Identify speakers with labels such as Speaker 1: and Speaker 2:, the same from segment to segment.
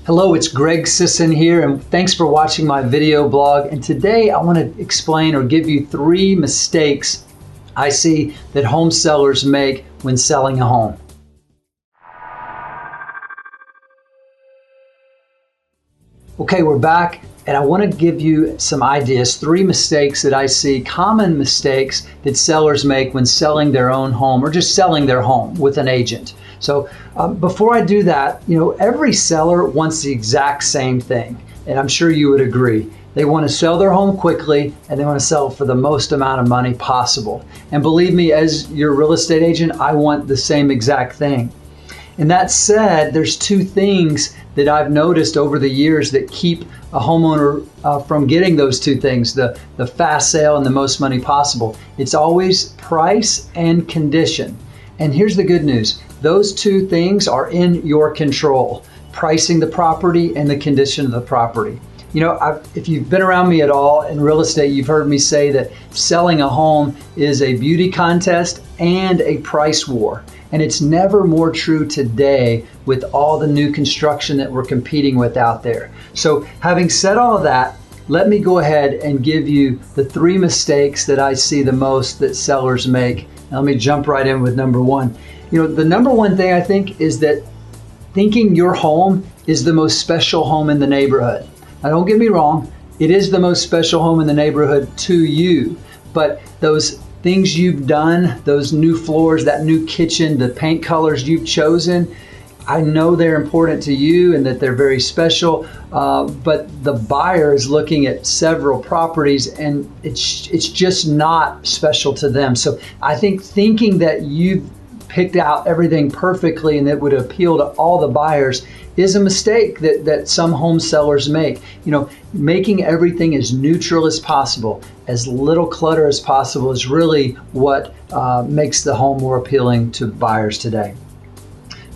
Speaker 1: Hello, it's Greg Sisson here, and thanks for watching my video blog. And today I want to explain or give you 3 mistakes I see that home sellers make when selling a home. Okay, we're back, and I want to give you some ideas, 3 mistakes that I see, common mistakes that sellers make when selling their own home or just selling their home with an agent. So before I do that, every seller wants the exact same thing, and I'm sure you would agree. They want to sell their home quickly, and they want to sell for the most amount of money possible. And believe me, as your real estate agent, I want the same exact thing. And that said, there's 2 things that I've noticed over the years that keep a homeowner from getting those 2 things, the fast sale and the most money possible. It's always price and condition. And here's the good news. Those 2 things are in your control, pricing the property and the condition of the property. If you've been around me at all in real estate, you've heard me say that selling a home is a beauty contest and a price war. And it's never more true today with all the new construction that we're competing with out there. So having said all of that, let me go ahead and give you the 3 mistakes that I see the most that sellers make. Now, let me jump right in with number 1. The number 1 thing I think is that thinking your home is the most special home in the neighborhood. Now, don't get me wrong, it is the most special home in the neighborhood to you, but those things you've done, those new floors, that new kitchen, the paint colors you've chosen, I know they're important to you and that they're very special, but the buyer is looking at several properties and it's just not special to them. So I think thinking that you've picked out everything perfectly and that would appeal to all the buyers is a mistake that some home sellers make. Making everything as neutral as possible, as little clutter as possible is really what makes the home more appealing to buyers today.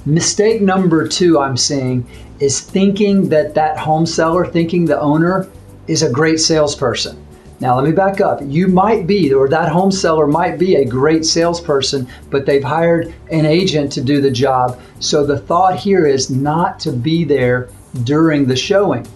Speaker 1: Mistake number 2 I'm seeing is thinking that home seller, thinking the owner is a great salesperson. Now let me back up. You might be, or that home seller might be a great salesperson, but they've hired an agent to do the job. So the thought here is not to be there during the showing.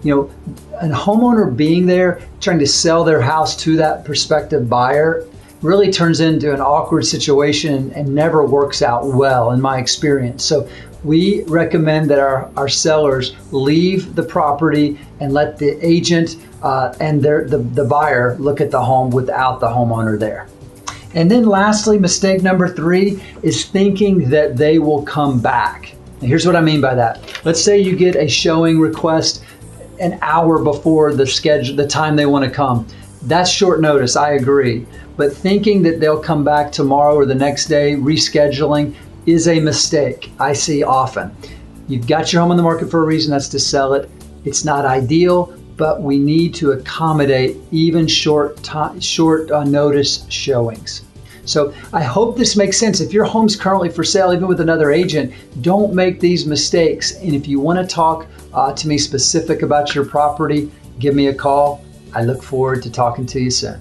Speaker 1: A homeowner being there, trying to sell their house to that prospective buyer really turns into an awkward situation and never works out well in my experience. So we recommend that our sellers leave the property and let the agent and the buyer look at the home without the homeowner there. And then lastly, mistake number 3 is thinking that they will come back. Now, here's what I mean by that. Let's say you get a showing request an hour before the time they want to come. That's short notice, I agree. But thinking that they'll come back tomorrow or the next day, rescheduling, is a mistake I see often. You've got your home on the market for a reason, that's to sell it. It's not ideal, but we need to accommodate even short notice showings. So I hope this makes sense. If your home's currently for sale, even with another agent, don't make these mistakes. And if you want to talk to me specific about your property, give me a call. I look forward to talking to you soon.